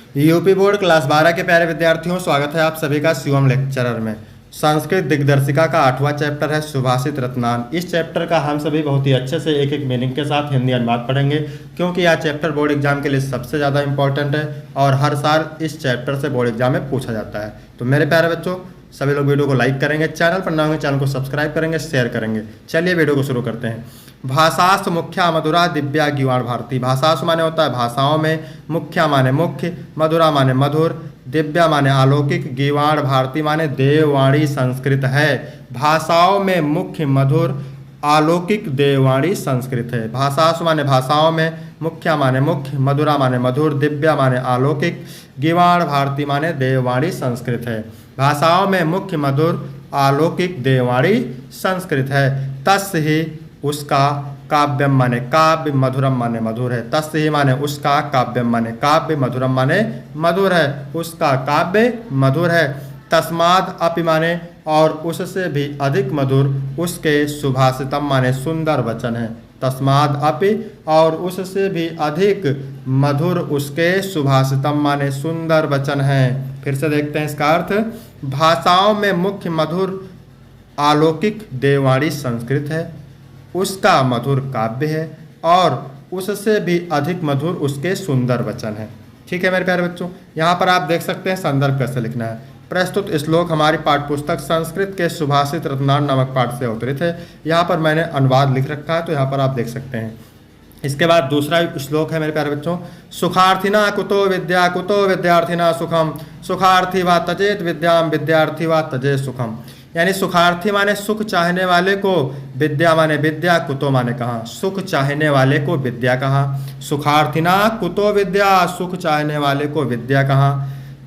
UP board class 12 के प्यारे विद्यार्थियों, स्वागत है आप सभी का शिवम लेक्चरर में। संस्कृत दिग्दर्शिका का 8वां चैप्टर है सुभाषित रत्नान। इस चैप्टर का हम सभी बहुत ही अच्छे से एक एक मीनिंग के साथ हिंदी अनुवाद पढ़ेंगे, क्योंकि यह चैप्टर बोर्ड एग्जाम के लिए सबसे ज़्यादा इंपॉर्टेंट है और हर साल इस चैप्टर से बोर्ड एग्जाम में पूछा जाता है। तो मेरे प्यारे बच्चों, सभी लोग वीडियो को लाइक करेंगे, चैनल पर नए होंगे चैनल को सब्सक्राइब करेंगे, शेयर करेंगे। चलिए वीडियो को शुरू करते हैं। भाषासु मुख्या मधुरा दिव्या गीवाण भारती। भाषासु माने होता है भाषाओं में, मुख्या माने मुख्य, मधुरा माने मधुर, दिव्या माने अलौकिक, गीवाण भारती माने देववाणी संस्कृत है। भाषाओं में मुख्य, मधुर, अलौकिक, देववाणी संस्कृत है। भाषासु माने भाषाओं में, मुख्या माने मुख्य, मधुरा माने मधुर, दिव्या माने अलौकिक, गीवाण भारती माने देववाणी संस्कृत है। भाषाओं में मुख्य, मधुर, अलौकिक, देववाणी संस्कृत है। तस्य ही उसका, काव्यम माने काव्य, मधुरम माने मधुर है। तस्य ही माने उसका, काव्यम माने काव्य, मधुरम माने मधुर है। उसका काव्य मधुर है। तस्माद अपि माने और उससे भी अधिक मधुर, उसके सुभाषितम माने सुंदर वचन है। तस्माद अपि और उससे भी अधिक मधुर, उसके सुभाषितम माने सुंदर वचन है। फिर से देखते हैं इसका अर्थ। भाषाओं में मुख्य, मधुर, अलौकिक, देववाणी संस्कृत है। उसका मधुर काव्य है और उससे भी अधिक मधुर उसके सुंदर वचन है। ठीक है मेरे प्यारे बच्चों, यहाँ पर आप देख सकते हैं संदर्भ कैसे लिखना है। प्रस्तुत श्लोक हमारी पाठ्यपुस्तक संस्कृत के सुभाषित रत्नान नामक पाठ से अवतरित है। यहाँ पर मैंने अनुवाद लिख रखा है, तो यहाँ पर आप देख सकते हैं। इसके बाद दूसरा श्लोक है मेरे प्यारे बच्चों। सुखार्थिना कुतो विद्या, कुतो विद्यार्थिना सुखम, सुखार्थी वा तजेत विद्याम, विद्यार्थी वा तजे सुखम। यानी सुखार्थी माने सुख चाहने वाले को, विद्या माने विद्या, कुतो माने कहाँ, सुख चाहने वाले को विद्या कहाँ। सुखार्थिना कुतो विद्या, सुख चाहने वाले को विद्या कहाँ।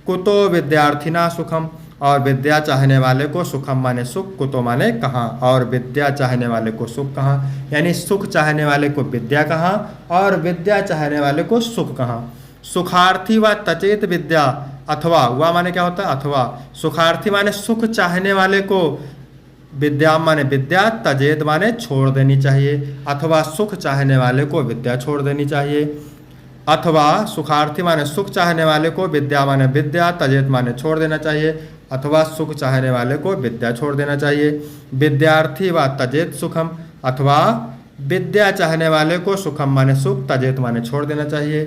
कुतो विद्यार्थिना सुखम, और विद्या चाहने वाले को सुखम माने सुख, कुतो माने कहाँ, और विद्या चाहने वाले को सुख कहाँ। यानी सुख चाहने वाले को विद्या कहाँ और विद्या चाहने वाले को सुख कहाँ। सुखार्थी व तचेत विद्या, अथवा वह माने क्या होता है, अथवा। सुखार्थी माने सुख चाहने वाले को, विद्या माने विद्या, तजेत माने छोड़ देनी चाहिए, अथवा सुख चाहने वाले को विद्या छोड़ देनी चाहिए। अथवा सुखार्थी माने सुख चाहने वाले को, विद्या माने विद्या, तजेत माने छोड़ देना चाहिए, अथवा सुख चाहने वाले को विद्या छोड़ देना चाहिए। विद्यार्थी व तजेत सुखम, अथवा विद्या चाहने वाले को सुखम माने सुख, तजेत माने छोड़ देना चाहिए।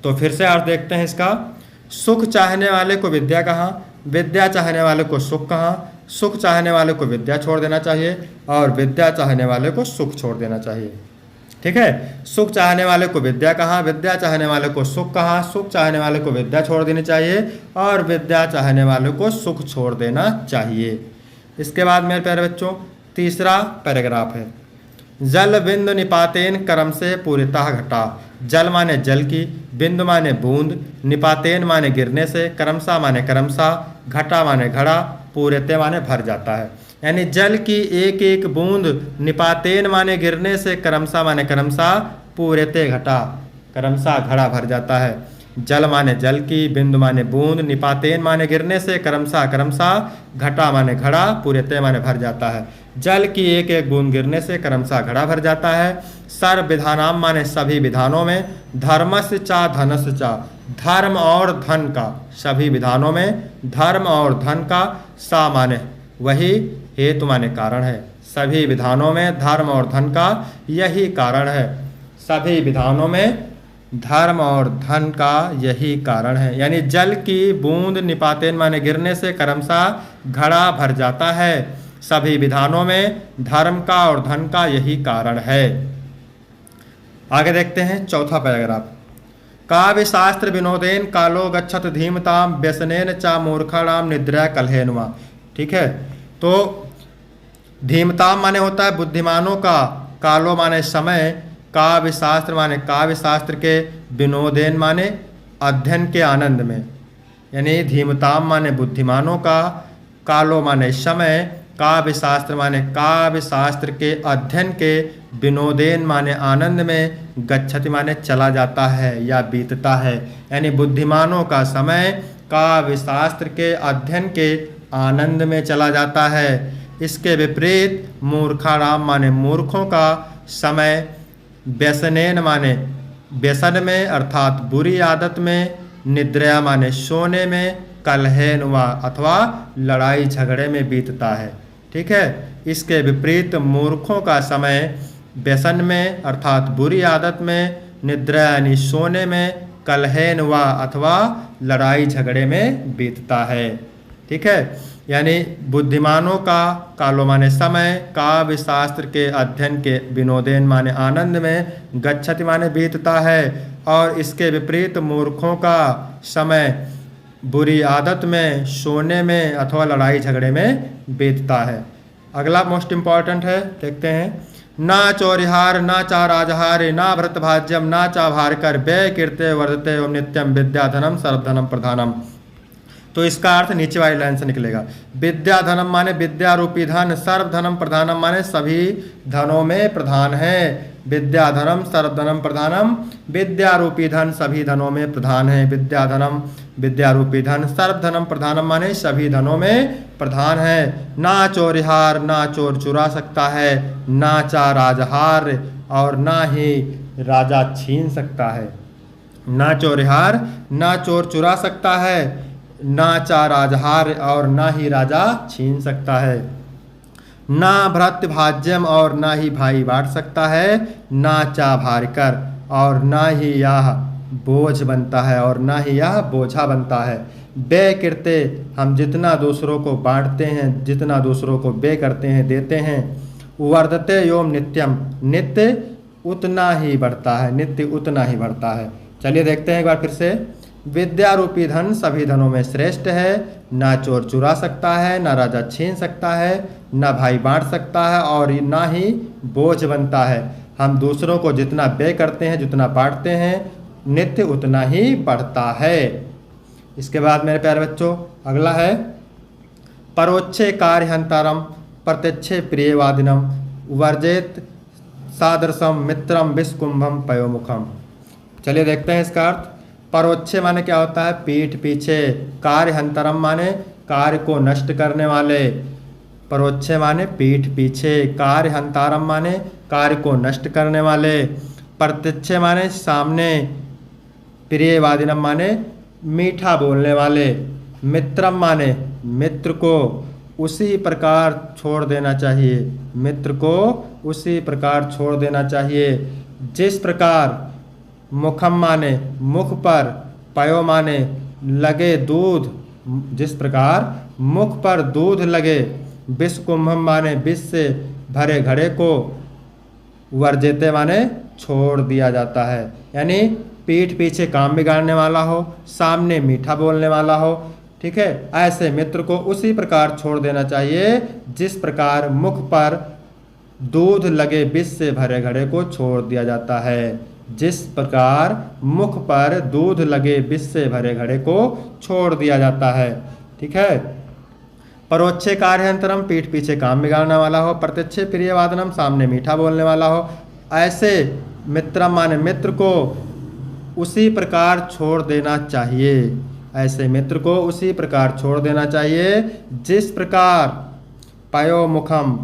तो फिर से आप देखते हैं इसका। सुख चाहने वाले को विद्या कहाँ, विद्या चाहने वाले को सुख कहाँ। सुख चाहने वाले को विद्या छोड़ देना चाहिए और विद्या चाहने वाले को सुख छोड़ देना चाहिए। ठीक है, सुख चाहने वाले को विद्या कहाँ, विद्या चाहने वाले को सुख कहाँ। सुख चाहने वाले को विद्या छोड़ देनी चाहिए और विद्या चाहने वाले को सुख छोड़ देना चाहिए। इसके बाद मेरे प्यारे बच्चों तीसरा पैराग्राफ है। जल बिंदु निपातेन कर्म से पूरिता घटा। जल माने जल की, बिंदु माने बूंद, निपातेन माने गिरने से, क्रमशः माने क्रमशः, घटा माने घड़ा, पूरते माने भर जाता है। यानी जल की एक एक बूंद, निपातेन माने गिरने से, क्रमशः माने क्रमशः, पूरते घटा, क्रमशः घड़ा भर जाता है। जल माने जल की, बिंदु माने बूंद, निपातेन माने गिरने से, क्रमशः क्रमशः, घटा माने घड़ा, पूरते माने भर जाता है। जल की एक एक बूंद गिरने से क्रमशः घड़ा भर जाता है। सर्व विधानाम माने सभी विधानों में, धर्मस्य चा धनस्य चा, धर्म और धन का, सभी विधानों में धर्म और धन का, सा माने वही, हेतु माने कारण है। सभी विधानों में धर्म और धन का यही कारण है। सभी विधानों में धर्म और धन का यही कारण है। यानी जल की बूंद निपातेन माने गिरने से क्रमशः घड़ा भर जाता है। सभी विधानों में धर्म का और धन का यही कारण है। आगे देखते हैं चौथा पैराग्राफ। काव्य शास्त्र विनोदेन कालो गच्छत धीमताम, व्यसनेन चा मूर्खाणाम निद्रा कलहेनुमा। ठीक है, तो धीमताम माने होता है बुद्धिमानों का, कालो माने समय, काव्य शास्त्र माने काव्य शास्त्र के, विनोदेन माने अध्ययन के आनंद में। यानी धीमताम माने बुद्धिमानों का, कालो माने समय, काव्य शास्त्र माने काव्य शास्त्र के अध्ययन के, विनोदेन माने आनंद में, गच्छति माने चला जाता है या बीतता है। यानी बुद्धिमानों का समय काव्य शास्त्र के अध्ययन के आनंद में चला जाता है। इसके विपरीत मूर्खाणाम माने मूर्खों का समय, व्यसनेन माने व्यसन में अर्थात बुरी आदत में, निद्रया माने सोने में, कलहेनुमा अथवा लड़ाई झगड़े में बीतता है। ठीक है। इसके विपरीत मूर्खों का समय व्यसन में अर्थात बुरी आदत में, निद्रा यानी सोने में, कलहेनुमा अथवा लड़ाई झगड़े में बीतता है। ठीक है। यानी बुद्धिमानों का, कालो माने समय, काव्य शास्त्र के अध्ययन के, विनोदेन माने आनंद में, गच्छति माने बीतता है, और इसके विपरीत मूर्खों का समय बुरी आदत में, सोने में अथवा लड़ाई झगड़े में बीतता है। अगला मोस्ट इम्पॉर्टेंट है, देखते हैं। ना चौरिहार ना चा राजहारे ना भरत भाज्यम ना चा भारकर व्यय कीर्ते वर्धते ओम नित्यम विद्याधनम सर्वधनम प्रधानम। तो इसका अर्थ नीचे वाली लाइन से निकलेगा। विद्याधनम माने विद्या रूपी धन, सर्वधनम प्रधानम माने सभी धनों में प्रधान है। विद्याधनम सर्वधनम प्रधानम, विद्या रूपी धन सभी धनों में प्रधान है। विद्याधनम विद्या रूपी धन, सर्वधनम प्रधानम माने सभी धनों में प्रधान है। ना चोरिहार ना चोर चुरा सकता है, ना चा राजहार और ना ही राजा छीन सकता है। ना चोरिहार ना चोर चुरा सकता है, ना चा राजहार और ना ही राजा छीन सकता है। ना भ्रातृ भाज्यम और ना ही भाई बांट सकता है, ना चा भारकर और ना ही यह बोझ बनता है और ना ही यह बोझा बनता है। व्यय करते, हम जितना दूसरों को बांटते हैं, जितना दूसरों को व्यय करते हैं, देते हैं। वर्धते योम नित्यम, नित्य उतना ही बढ़ता है, नित्य उतना ही बढ़ता है। चलिए देखते हैं एक बार फिर से। विद्या रूपी धन सभी धनों में श्रेष्ठ है, ना चोर चुरा सकता है, ना राजा छीन सकता है, ना भाई बांट सकता है और ना ही बोझ बनता है। हम दूसरों को जितना व्यय करते हैं, जितना बांटते हैं, नित्य उतना ही बढ़ता है। इसके बाद मेरे प्यारे बच्चों अगला है परोक्षे कार्यहंतरम प्रत्यक्षे प्रियवादिनम वर्जेत सादृशम मित्रम विस्कुंभम पयोमुखम। चलिए देखते हैं इसका अर्थ। परोक्षे माने क्या होता है? पीठ पीछे। कार्यहंतरम माने कार्य को नष्ट करने वाले। परोक्षे माने पीठ पीछे। कार्यहंतारम माने कार्य को नष्ट करने वाले। प्रत्यक्षे माने सामने। प्रियवादिनम माने मीठा बोलने वाले। मित्रम माने मित्र को उसी प्रकार छोड़ देना चाहिए, मित्र को उसी प्रकार छोड़ देना चाहिए जिस प्रकार। मुखम माने मुख पर। पयो माने लगे दूध, जिस प्रकार मुख पर दूध लगे। विष कुंभम माने विष से भरे घड़े को। वर्जेते माने छोड़ दिया जाता है, यानी पीठ पीछे काम बिगाड़ने वाला हो, सामने मीठा बोलने वाला हो। ठीक है, ऐसे मित्र को उसी प्रकार छोड़ देना चाहिए जिस प्रकार मुख पर दूध लगे विष से भरे घड़े को छोड़ दिया जाता है। जिस प्रकार मुख पर दूध लगे विष से भरे घड़े को छोड़ दिया जाता है। ठीक है। परोक्षे कार्यहंतरम पीठ पीछे काम बिगाड़ने वाला हो। प्रत्यक्षे प्रियवादनम सामने मीठा बोलने वाला हो। ऐसे मित्रम माने मित्र को उसी प्रकार छोड़ देना चाहिए, ऐसे मित्र को उसी प्रकार छोड़ देना चाहिए जिस प्रकार पयो मुखम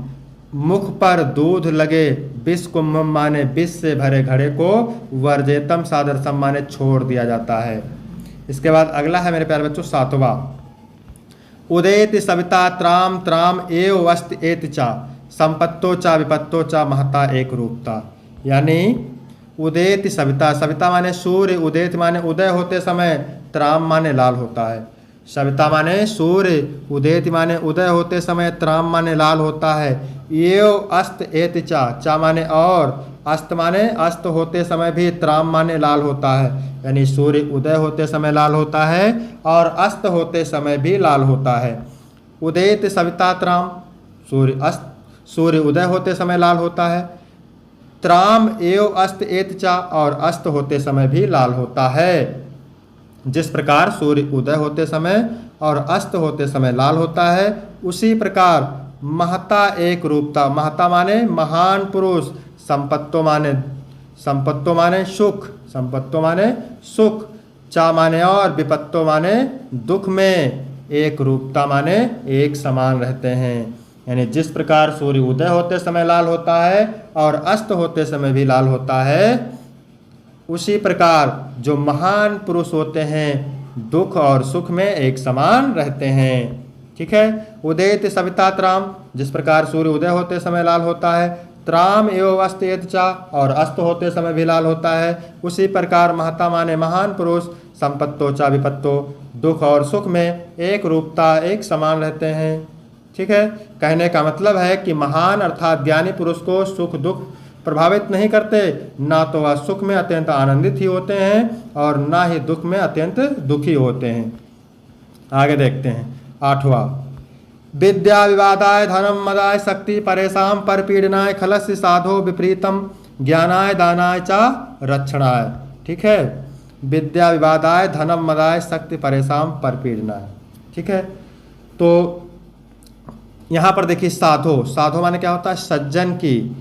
मुख पर दूध लगे। विष कुंभम माने विष से भरे घड़े को। वर्जेतम सादरसम माने छोड़ दिया जाता है। इसके बाद अगला है मेरे प्यारे बच्चों सातवां। उदेति सविता त्राम त्राम एव वस्त एति चा संपत्तो चा विपत्तो चा महता एक रूपता। यानी उदेति सविता, सविता माने सूर्य, उदेति माने उदय होते समय, त्राम माने लाल होता है। सविता माने सूर्य, उदेति माने उदय होते समय, त्राम माने लाल होता है। एव अस्त एति चा, चा माने और, अस्त माने अस्त होते समय भी, त्राम माने लाल होता है। यानी सूर्य उदय होते समय लाल होता है और अस्त होते समय भी लाल होता है। उदेति सविता त्राम, सूर्य उदय होते समय लाल होता है। त्राम एव अस्त एत चा, और अस्त होते समय भी लाल होता है। जिस प्रकार सूर्य उदय होते समय और अस्त होते समय लाल होता है, उसी प्रकार महता एक रूपता। महता माने महान पुरुष। संपत्तो माने सुख, संपत्तो माने सुख। चा माने और, विपत्तो माने दुख में। एक रूपता माने एक समान रहते हैं। यानी जिस प्रकार सूर्य उदय होते समय लाल होता है और अस्त होते समय भी लाल होता है, उसी प्रकार जो महान पुरुष होते हैं दुख और सुख में एक समान रहते हैं। ठीक है। उदयत सविता त्राम, जिस प्रकार सूर्य उदय होते समय लाल होता है, त्राम एवं अस्तेत चा, और अस्त होते समय भी लाल होता है, उसी प्रकार महता माने महान पुरुष संपत्तो चा विपत्तो, दुख और सुख में एक रूपता एक समान रहते हैं। ठीक है। कहने का मतलब है कि महान अर्थात ज्ञानी पुरुष को सुख दुख प्रभावित नहीं करते, ना तो वह सुख में अत्यंत आनंदित ही होते हैं और ना ही दुख में अत्यंत दुखी होते हैं। आगे देखते हैं 8वां, विद्या विवादाय धनम मदाय शक्ति परेशान परपीडनाय खलस्य साधो विपरीतम ज्ञानाय दानाय चा रक्षणाय। ठीक है। विद्या विवादाय धनम मदाय शक्ति परेशान परपीडनाय। ठीक है। तो यहाँ पर देखिए साधो, साधो माने क्या होता है? सज्जन की।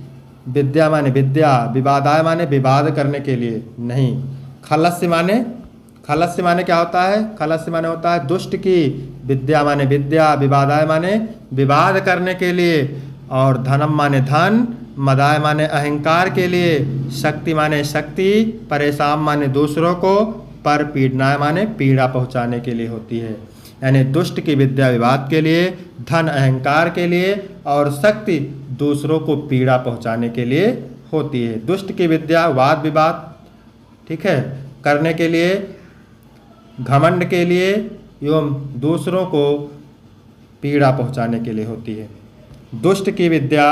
विद्या माने विद्या, विवादाय माने विवाद करने के लिए नहीं। खलस्य माने क्या होता है? खलस्य माने होता है दुष्ट की। विद्या माने विद्या, विवादाय माने विवाद करने के लिए, और धनम माने धन, मदाय माने अहंकार के लिए, शक्ति माने शक्ति, परेशान माने दूसरों को, पर पीड़नाय माने पीड़ा पहुंचाने के लिए होती है। यानी दुष्ट की विद्या विवाद के लिए, धन अहंकार के लिए, और शक्ति दूसरों को पीड़ा पहुंचाने के लिए होती है। दुष्ट की विद्या वाद विवाद, ठीक है, करने के लिए, घमंड के लिए एवं दूसरों को पीड़ा पहुंचाने के लिए होती है। दुष्ट की विद्या,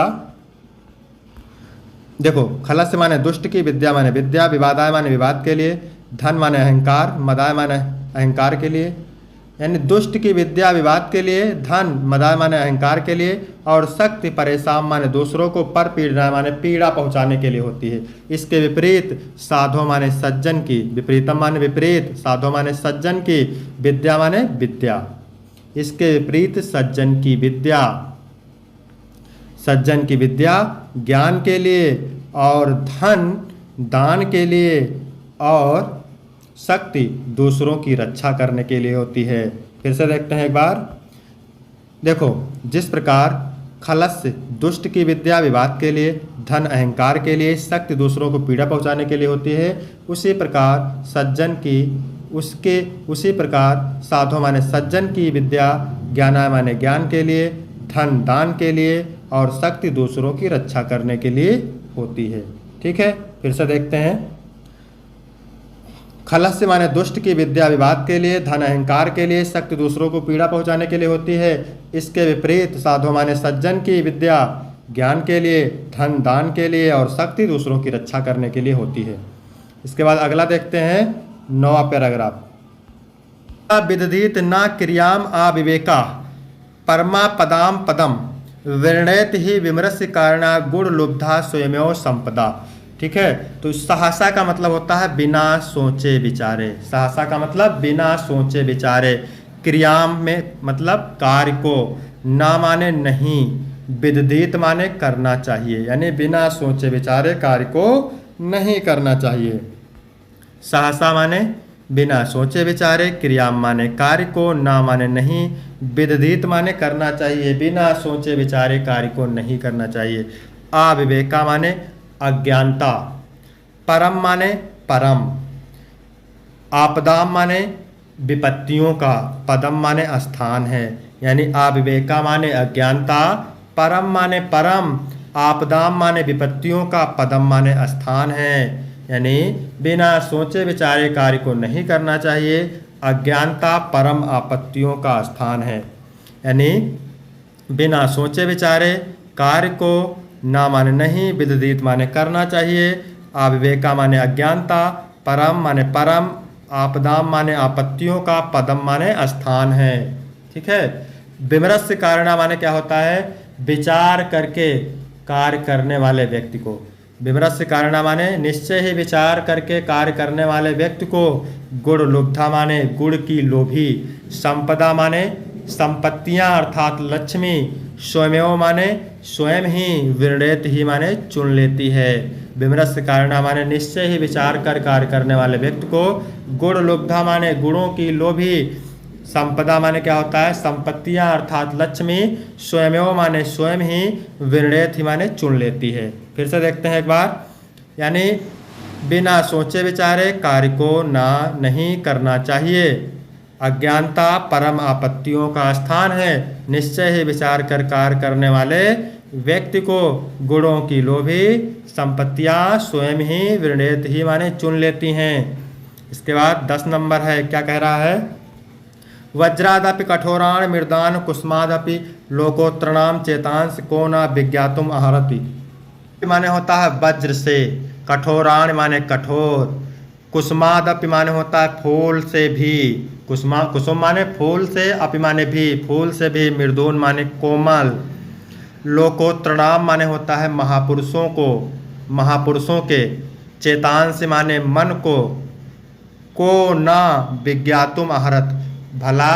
देखो खलस्य माने दुष्ट की, विद्या माने विद्या, विवादाय माने विवाद के लिए, धन माने अहंकार, मदाय माने अहंकार के लिए। यानी दुष्ट की विद्या विवाद के लिए, धन मदाय माने अहंकार के लिए, और शक्ति परेशान माने दूसरों को, पर पीड़ा माने पीड़ा पहुंचाने के लिए होती है। इसके विपरीत साधो माने सज्जन की, विपरीतम माने विपरीत, साधो माने सज्जन की, विद्या माने विद्या। इसके विपरीत सज्जन की विद्या, सज्जन की विद्या ज्ञान के लिए, और धन दान के लिए, और शक्ति दूसरों की रक्षा करने के लिए होती है। फिर से देखते हैं एक बार। देखो जिस प्रकार खलस्य दुष्ट की विद्या विवाद के लिए, धन अहंकार के लिए, शक्ति दूसरों को पीड़ा पहुंचाने के लिए होती है, उसी प्रकार सज्जन की, उसी प्रकार साधो माने सज्जन की विद्या ज्ञानाय माने ज्ञान के लिए, धन दान के लिए, और शक्ति दूसरों की रक्षा करने के लिए होती है। ठीक है। फिर से देखते हैं। खलस्य माने दुष्ट की विद्या विवाद के लिए, धन अहंकार के लिए, शक्ति दूसरों को पीड़ा पहुंचाने के लिए होती है। इसके विपरीत साधो माने सज्जन की विद्या ज्ञान के लिए, धन दान के लिए, और शक्ति दूसरों की रक्षा करने के लिए होती है। इसके बाद अगला देखते हैं 9वां पैराग्राफ। विदधीत न क्रियाम अविवेका परमा पदाम पदम वर्णयत ही विमरस्य कारणा गुण लुब्धा स्वयमेव संपदा। ठीक है। तो सहसा का मतलब होता है बिना सोचे विचारे। सहसा का मतलब बिना सोचे विचारे। क्रियाम में मतलब कार्य को, ना माने नहीं, विदधीत माने करना चाहिए, यानी बिना सोचे विचारे कार्य को नहीं करना चाहिए। सहसा माने बिना सोचे विचारे, क्रियाम माने कार्य को, ना माने नहीं, विदधीत माने करना चाहिए, बिना सोचे विचारे कार्य को नहीं करना चाहिए। अविवेका माने अज्ञानता, परम माने परम, आपदाम माने विपत्तियों का, पदम माने स्थान है। यानी अविवेका माने अज्ञानता, परम माने परम, आपदाम माने विपत्तियों का, पदम माने स्थान है। यानी बिना सोचे विचारे कार्य को नहीं करना चाहिए। अज्ञानता परम आपत्तियों का स्थान है। यानी बिना सोचे विचारे कार्य को, ना माने नहीं, विदधीत माने करना चाहिए, अविवेका माने अज्ञानता, परम माने परम, आपदाम माने आपत्तियों का, पदम माने स्थान है। ठीक है। विमरस्य कारणा माने क्या होता है? विचार करके कार्य करने वाले व्यक्ति को। विमरस्य कारणा माने निश्चय ही विचार करके कार्य करने वाले व्यक्ति को। गुण लुब्धा माने गुण की लोभी। संपदा माने संपत्तियां अर्थात लक्ष्मी। स्वयमेव माने स्वयं ही, विरडेत ही माने चुन लेती है। विमरस्य कारणा माने निश्चय ही विचार कर कार्य करने वाले व्यक्ति को। गुण लुब्धा माने गुणों की लोभी। संपदा माने क्या होता है? संपत्तियां अर्थात लक्ष्मी। स्वयमेव माने स्वयं ही, विरडेत ही माने चुन लेती है। फिर से देखते हैं एक बार। यानी बिना सोचे विचारे कार्य को नहीं करना चाहिए। अज्ञानता परम आपत्तियों का स्थान है। निश्चय ही विचार कर कार्य करने वाले व्यक्ति को गुणों की लोभी संपत्तियां स्वयं ही वृणेत ही माने चुन लेती हैं। इसके बाद 10 नंबर है, क्या कह रहा है? वज्रादपि कठोराण मृदान कुसुमादपि लोकोत्तरणाम चेतांश को न विज्ञातुम आहरति। माने होता है वज्र से, कठोराण माने कठोर, कुसुमादपि माने होता है फूल से भी, कुसुम माने फूल से, अपि माने भी, फूल से भी, मृदून माने कोमल, लोकोत्तरणाम माने होता है महापुरुषों को, महापुरुषों के, चेतांश माने मन को न विज्ञातुम आहरत, भला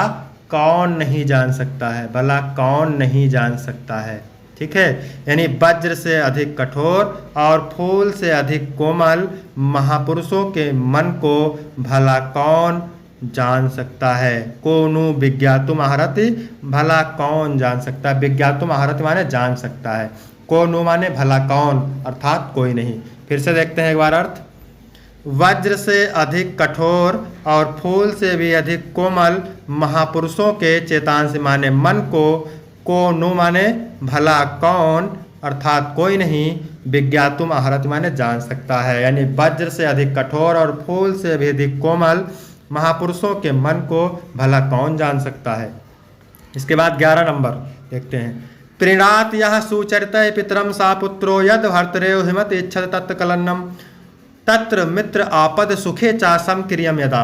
कौन नहीं जान सकता है, भला कौन नहीं जान सकता है। ठीक है, यानी वज्र से अधिक कठोर और फूल से अधिक कोमल महापुरुषों के मन को भला कौन जान सकता है। कोनु विज्ञातुम आहरति, भला कौन जान सकता है। विज्ञातुम आहरति माने जान सकता है, कोनु माने भला कौन, अर्थात कोई नहीं। फिर से देखते हैं एक बार अर्थ। वज्र से अधिक कठोर और फूल से भी अधिक कोमल महापुरुषों के चेतांश माने मन को नु माने भला कौन, अर्थात कोई नहीं, विज्ञातुम आहरति माने जान सकता है। यानी वज्र से अधिक कठोर और फूल से भी अधिक कोमल महापुरुषों के मन को भला कौन जान सकता है। इसके बाद 11 नंबर देखते हैं। प्रीणात यह सुचरित पितरम सा पुत्रो यद भर्तरेव हिमत इच्छत तत्कलन्नम तत्र मित्र आपद सुखे चासम क्रियम यदा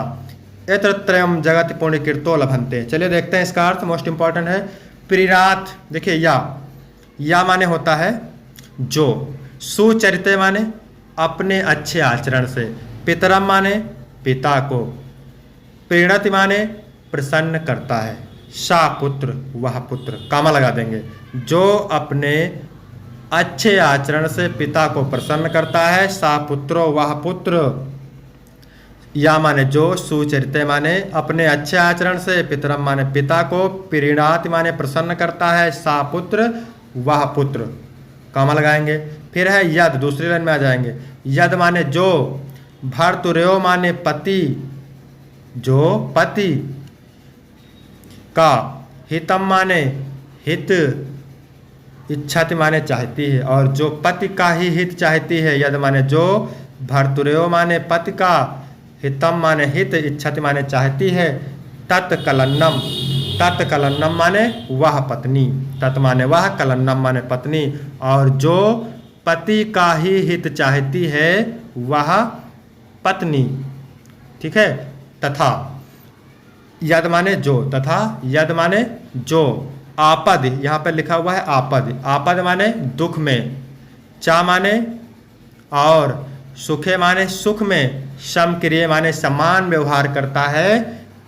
एत्र त्रयम जगत पुण्य कीर्तो लभंते। चलिए देखते हैं इसका अर्थ, मोस्ट इंपॉर्टेंट है। प्रीणात, देखिए या माने होता है जो, सुचरित माने अपने अच्छे आचरण से, पितरम माने पिता को, प्रीणति माने प्रसन्न करता है, सा पुत्र वह पुत्र, कामा लगा देंगे, जो अपने अच्छे आचरण से पिता को प्रसन्न करता है, सा पुत्रो वह पुत्र। या माने जो, सुचरित माने अपने अच्छे आचरण से, पितरम माने पिता को, प्रीणाति माने प्रसन्न करता है, सा पुत्र वह पुत्र, कामा लगाएंगे। फिर है यद, दूसरी लाइन में आ जाएंगे। यद माने जो, भर्तुर्यो माने पति, जो पति का, हितम माने हित, इच्छाति माने चाहती है, और जो पति का ही हित चाहती है। यद माने जो, भर्तुर्यो माने पति का, हितम माने हित, इच्छाति माने चाहती है, तत्कलन्नम, तत्कलन्नम माने वह पत्नी, तत् माने वह, कलन्नम माने पत्नी, और जो पति का ही हित चाहती है वह पत्नी। ठीक है, तथा यद माने जो, तथा यद माने जो, आपद, यहाँ पर लिखा हुआ है आपद, आपद माने दुख में, चा माने और, सुखे माने सुख में, समक्रिय माने समान व्यवहार करता है।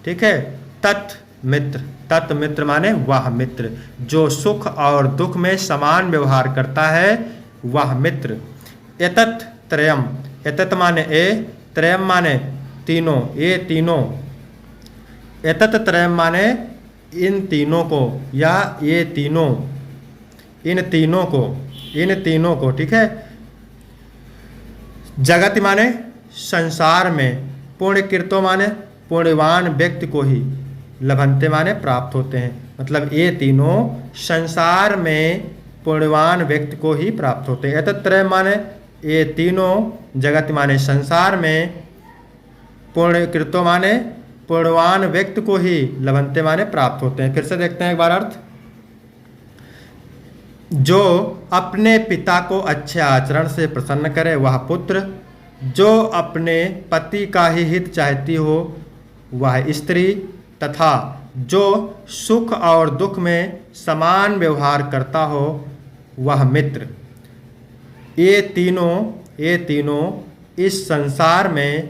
ठीक है, तत् मित्र, तत् मित्र माने वह मित्र, जो सुख और दुख में समान व्यवहार करता है वह मित्र। एतत् त्रयम, एतत् माने ए, त्रयम माने तीनों, ये तीनों, एतत् त्रयम माने इन तीनों को, या ये तीनों, इन तीनों को, इन तीनों को। ठीक है, जगत माने संसार में, पुण्य कीर्तो माने पुण्यवान व्यक्ति को ही, लभंते माने प्राप्त होते हैं, मतलब ये तीनों संसार में पुण्यवान व्यक्ति को ही प्राप्त होते हैं। एतत् त्रयम माने ये तीनों, जगत माने संसार में, पुण्य कीर्तो माने पुण्यवान व्यक्ति को ही, लभंते माने प्राप्त होते हैं। फिर से देखते हैं एक बार अर्थ। जो अपने पिता को अच्छे आचरण से प्रसन्न करे वह पुत्र, जो अपने पति का ही हित चाहती हो वह स्त्री, तथा जो सुख और दुख में समान व्यवहार करता हो वह मित्र। ये तीनों इस संसार में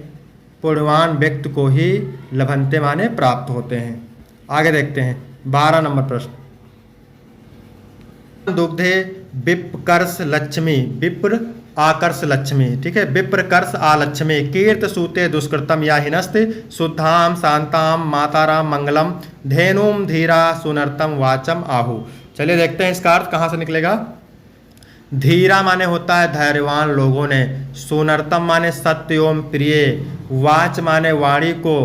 पुण्यवान व्यक्ति को ही लभंते माने प्राप्त होते हैं। आगे देखते हैं 12 नंबर प्रश्न। दुग्धे विप्रकर्ष लक्ष्मी, विप्र आकर्ष लक्ष्मी। ठीक है, विप्रकर्ष आलक्ष्मी, कीर्त सूते दुष्कृतम या हिनस्ति, शुद्धाम शांताम माताराम मंगलम, धेनुम धीरा सुनर्तम वाचम आहु। चलिए देखते हैं इसका अर्थ कहाँ से निकलेगा। धीरा माने होता है धैर्यवान लोगों ने, सुनरतम माने सत्य एवं प्रिय, वाच माने वाणी को,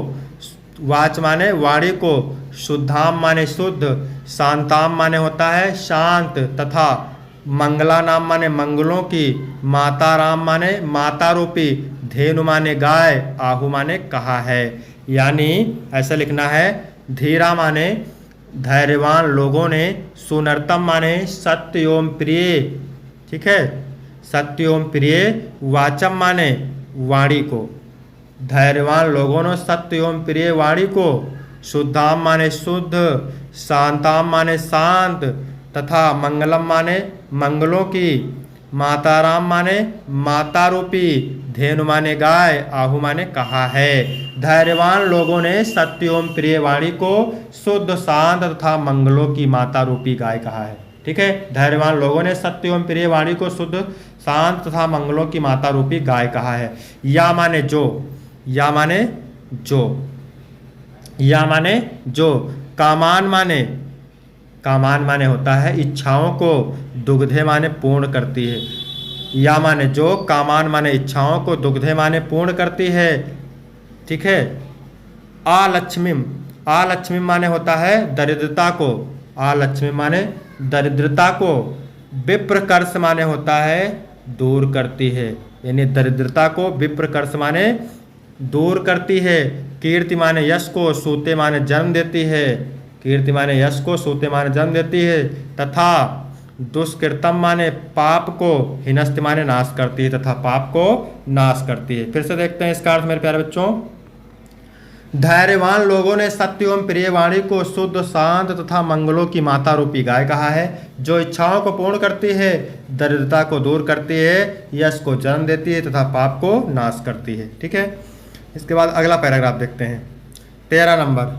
वाच माने वाणी को, शुद्धाम माने शुद्ध, शांताम माने होता है शांत तथा, मंगला नाम माने मंगलों की, माता राम माने माता रूपी, धेनु माने गाय, आहु माने कहा है। यानी ऐसा लिखना है, धीरा माने धैर्यवान लोगों ने, सुनरतम माने सत्य एवं प्रिय, ठीक है, सत्य एवं प्रिय, वाचम माने वाणी को, धैर्यवान लोगों ने सत्य एवं प्रिय वाणी को, शुद्धाम माने शुद्ध, शांताम माने शांत तथा मंगलम माने मंगलों की, माताराम माने माता रूपी, धेनु माने गाय, आहु माने कहा है। धैर्यवान लोगों ने सत्य एवं प्रिय वाणी को शुद्ध शांत तथा मंगलों की माता रूपी गाय कहा है। ठीक है, धैर्यवान लोगों ने सत्य एवं प्रिय वाणी को शुद्ध शांत तथा मंगलों की माता रूपी गाय कहा है। या माने जो, या माने जो, या माने जो, कामान माने, कामान माने होता है इच्छाओं को, दुग्धे माने पूर्ण करती है। या माने जो, कामान माने इच्छाओं को, दुग्धे माने पूर्ण करती है। ठीक है, आलक्ष्मीम, आलक्ष्मीम माने होता है दरिद्रता को, आलक्ष्मी माने दरिद्रता को, विप्रकर्ष माने होता है दूर करती है, यानी दरिद्रता को विप्रकर्ष माने दूर करती है। कीर्ति माने यश को, सूते माने जन्म देती है, कीर्ति माने यश को, सूते माने जन्म देती है। तथा दुष्कृतम माने पाप को, हिनस्ति माने नाश करती है तथा पाप को नाश करती है। फिर से देखते हैं इसका अर्थ मेरे प्यारे बच्चों। धैर्यवान लोगों ने सत्य एवं प्रिय वाणी को शुद्ध शांत तथा मंगलों की माता रूपी गाय कहा है, जो इच्छाओं को पूर्ण करती है, दरिद्रता को दूर करती है, यश को जन्म देती है तथा पाप को नाश करती है। ठीक है, इसके बाद अगला पैराग्राफ देखते हैं, 13 नंबर।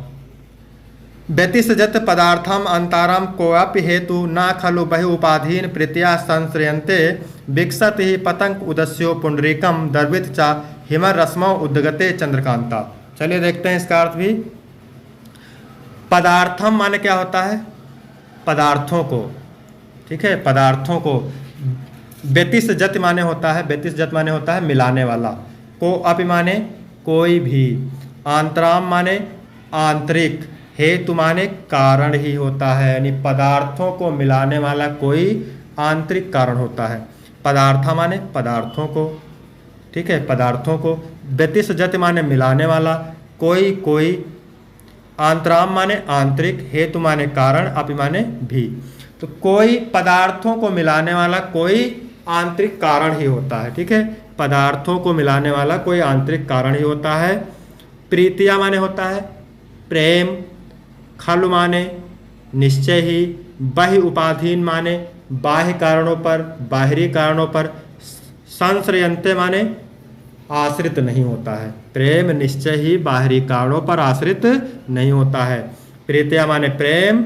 व्यतिसजत पदार्थम अंतारम कोऽपि हेतु न खलु बहु उपाधीन प्रीत्या संश्रयन्ते, विकसत ही पतंग उदस्यो पुंडरीकम दर्वित च हिमर रश्मौ उद्गते चंद्रकांता। चलिए देखते हैं इसका अर्थ भी। पदार्थम माने क्या होता है, पदार्थों को, ठीक है, पदार्थों को। व्यतिसजत माने होता है, व्यतिसजत माने होता है मिलाने वाला, कोऽपि माने कोई भी, आंतराम माने आंतरिक, हेतु माने कारण ही होता है, यानी पदार्थों को मिलाने वाला कोई आंतरिक कारण होता है। पदार्थ माने पदार्थों को, ठीक है, पदार्थों को। व्यतिसजत माने मिलाने वाला, कोई कोई, आंतराम माने आंतरिक, हेतु माने कारण, अपि माने भी। तो कोई पदार्थों को मिलाने वाला कोई आंतरिक कारण ही होता है। ठीक है, पदार्थों को मिलाने वाला कोई आंतरिक कारण ही होता है। प्रीतिया माने होता है प्रेम, खलु माने निश्चय ही, बाह्य उपाधीन माने बाह्य कारणों पर, बाहरी कारणों पर, संश्रयन्ते माने आश्रित नहीं होता है। प्रेम निश्चय ही बाहरी कारणों पर आश्रित नहीं होता है। प्रीतिया माने प्रेम,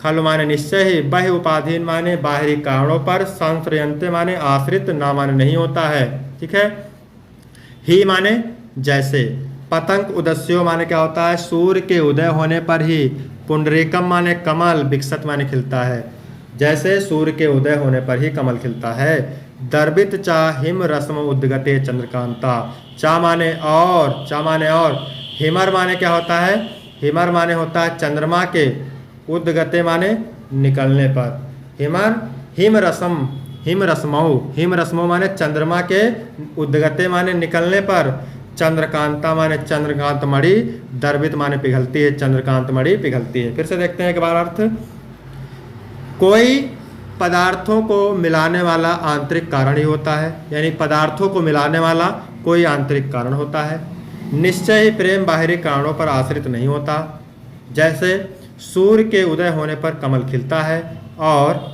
खलु माने निश्चय ही, बाह्य उपाधीन माने बाहरी कारणों पर, संश्रयन्ते माने आश्रित ना माने नहीं होता है। ठीक है, ही माने जैसे, पतंग उदस्यो माने क्या होता है सूर्य के उदय होने पर ही, पुंडरीकम माने कमल, विकसत माने खिलता है, जैसे सूर्य के उदय होने पर ही कमल खिलता है। दर्बित चा हिम रश्म उद्गते चंद्रकांता, चा माने और, चा माने और, हिमर माने क्या होता है, हिमर माने होता है चंद्रमा के, उद्गते माने निकलने पर, हिमर, हिम रश्म, हिम रश्मौ, हिम रश्मौ माने चंद्रमा के, उद्गते माने निकलने पर, चंद्रकांता माने चंद्रकांत मणि, दर्बित माने पिघलती है, चंद्रकांत मणि पिघलती है। फिर से देखते हैं एक बार अर्थ। कोई पदार्थों को मिलाने वाला आंतरिक कारण ही होता है, यानी पदार्थों को मिलाने वाला कोई आंतरिक कारण होता है। निश्चय ही प्रेम बाहरी कारणों पर आश्रित नहीं होता, जैसे सूर्य के उदय होने पर कमल खिलता है और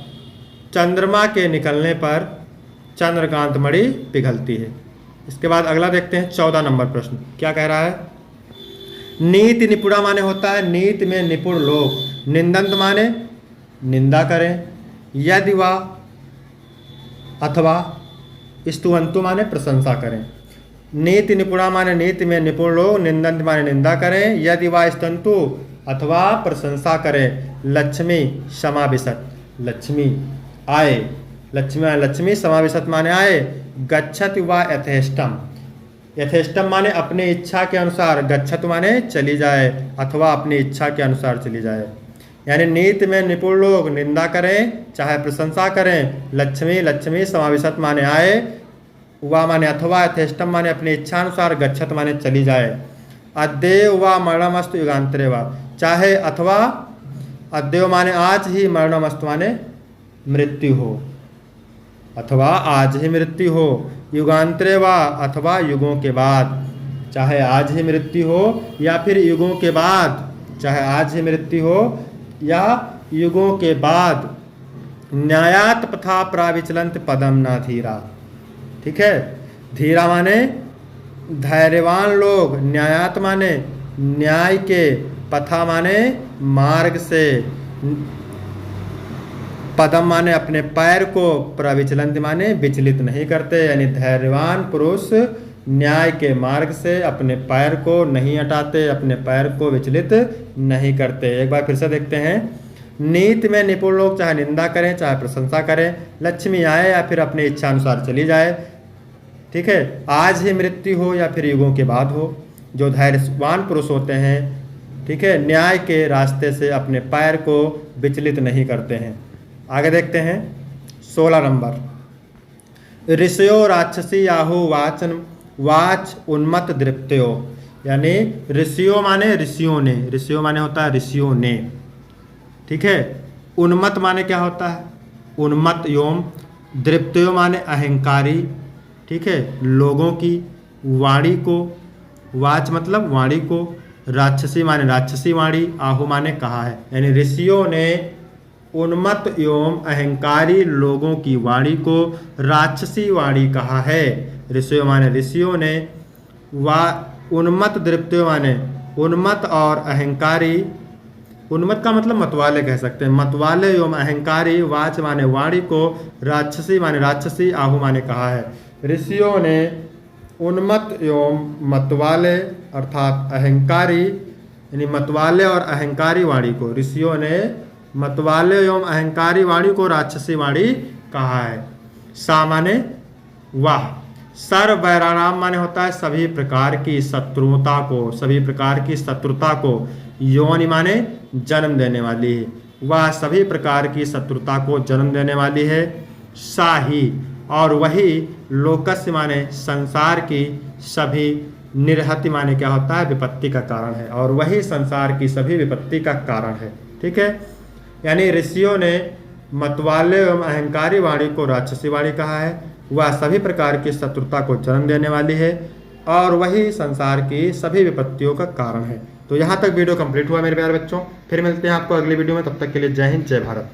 चंद्रमा के निकलने पर चंद्रकांत मणि पिघलती है। इसके बाद अगला देखते हैं 14 नंबर प्रश्न, क्या कह रहा है। नीति निपुणा माने होता है नीति में निपुण लोग, निंदंत माने निंदा करें, यदि वा अथवा स्तुवंतु माने प्रशंसा करें। नीति निपुणा माने नीति में निपुण लोग, निंदंत माने निंदा करें, यदि वा स्तुवंतु अथवा प्रशंसा करें। लक्ष्मी समाविशत, लक्ष्मी आए, लक्ष्मी लक्ष्मी समाविशत माने आए, गच्छति व यथेष्टम, यथेष्टम माने अपनी इच्छा के अनुसार, गच्छत माने चली जाए अथवा अपनी इच्छा के अनुसार चली जाए। यानी नीति में निपुण लोग निंदा करें चाहे प्रशंसा करें, लक्ष्मी लक्ष्मी समाविशत माने आए, व माने अथवा, यथेष्टम माने अपनी इच्छा अनुसार, गच्छत माने चली जाए। अद्येव व मरणमस्तु युगांतरे व, चाहे अथवा, अद्येव माने आज ही, मरणमस्तु माने मृत्यु हो अथवा आज ही मृत्यु हो, युगांतरे व अथवा युगों के बाद, चाहे आज ही मृत्यु हो या फिर युगों के बाद, चाहे आज ही मृत्यु हो या युगों के बाद। न्यायात पथा प्राविचलंत पदम न धीरा, ठीक है। धीरा माने धैर्यवान लोग, न्यायात माने न्याय के, पथा माने मार्ग से, पदम माने अपने पैर को, प्रविचलंत माने विचलित नहीं करते। यानी धैर्यवान पुरुष न्याय के मार्ग से अपने पैर को नहीं हटाते, अपने पैर को विचलित नहीं करते। एक बार फिर से देखते हैं। नीति में निपुण लोग चाहे निंदा करें चाहे प्रशंसा करें, लक्ष्मी आए या फिर अपनी इच्छा अनुसार चली जाए, ठीक है। आज ही मृत्यु हो या फिर युगों के बाद हो। जो धैर्यवान पुरुष होते हैं, ठीक है, न्याय के रास्ते से अपने पैर को विचलित नहीं करते हैं। आगे देखते हैं 16 नंबर। ऋषयो राक्षसी याहु वाचन वाच उन्मत दृप्त्यो, यानी ऋषियों माने ऋषियों ने, ऋषियों माने होता है ऋषियों ने, ठीक है। उन्मत माने क्या होता है, उन्मत योम, दृप्त्यो माने अहंकारी, ठीक है, लोगों की, वाणी को, वाच मतलब वाणी को, राक्षसी माने राक्षसी वाणी, आहु माने कहा है। यानी ऋषियों ने उन्मत्त एवं अहंकारी लोगों की वाणी को राक्षसी वाणी कहा है। ऋषियों माने ऋषियों ने, उन्मत्त दृप्त्यो माने उन्मत्त और अहंकारी, उन्मत्त का मतलब मतवाले कह सकते हैं, मतवाले एवं अहंकारी, वाच माने वाणी को, राक्षसी माने राक्षसी, आहु माने कहा है। ऋषियों ने उन्मत्त एवं मतवाले अर्थात अहंकारी, यानी मतवाले और अहंकारी वाणी को, ऋषियों ने मतवाले एवं अहंकारी वाणी को राक्षसी वाणी कहा है। सा माने वाह, सर्व वैराणाम माने होता है सभी प्रकार की शत्रुता को, सभी प्रकार की शत्रुता को, योनि माने जन्म देने वाली है, वह सभी प्रकार की शत्रुता को जन्म देने वाली है। साही, और वही, लोकस्य माने संसार की सभी, निरहति माने क्या होता है विपत्ति का कारण है, और वही संसार की सभी विपत्ति का कारण है, ठीक है। यानी ऋषियों ने मतवाले एवं अहंकारी वाणी को राक्षसी वाणी कहा है, वह सभी प्रकार की शत्रुता को जन्म देने वाली है और वही संसार की सभी विपत्तियों का कारण है। तो यहाँ तक वीडियो कंप्लीट हुआ मेरे प्यारे बच्चों। फिर मिलते हैं आपको अगली वीडियो में, तब तक के लिए जय हिंद जय भारत।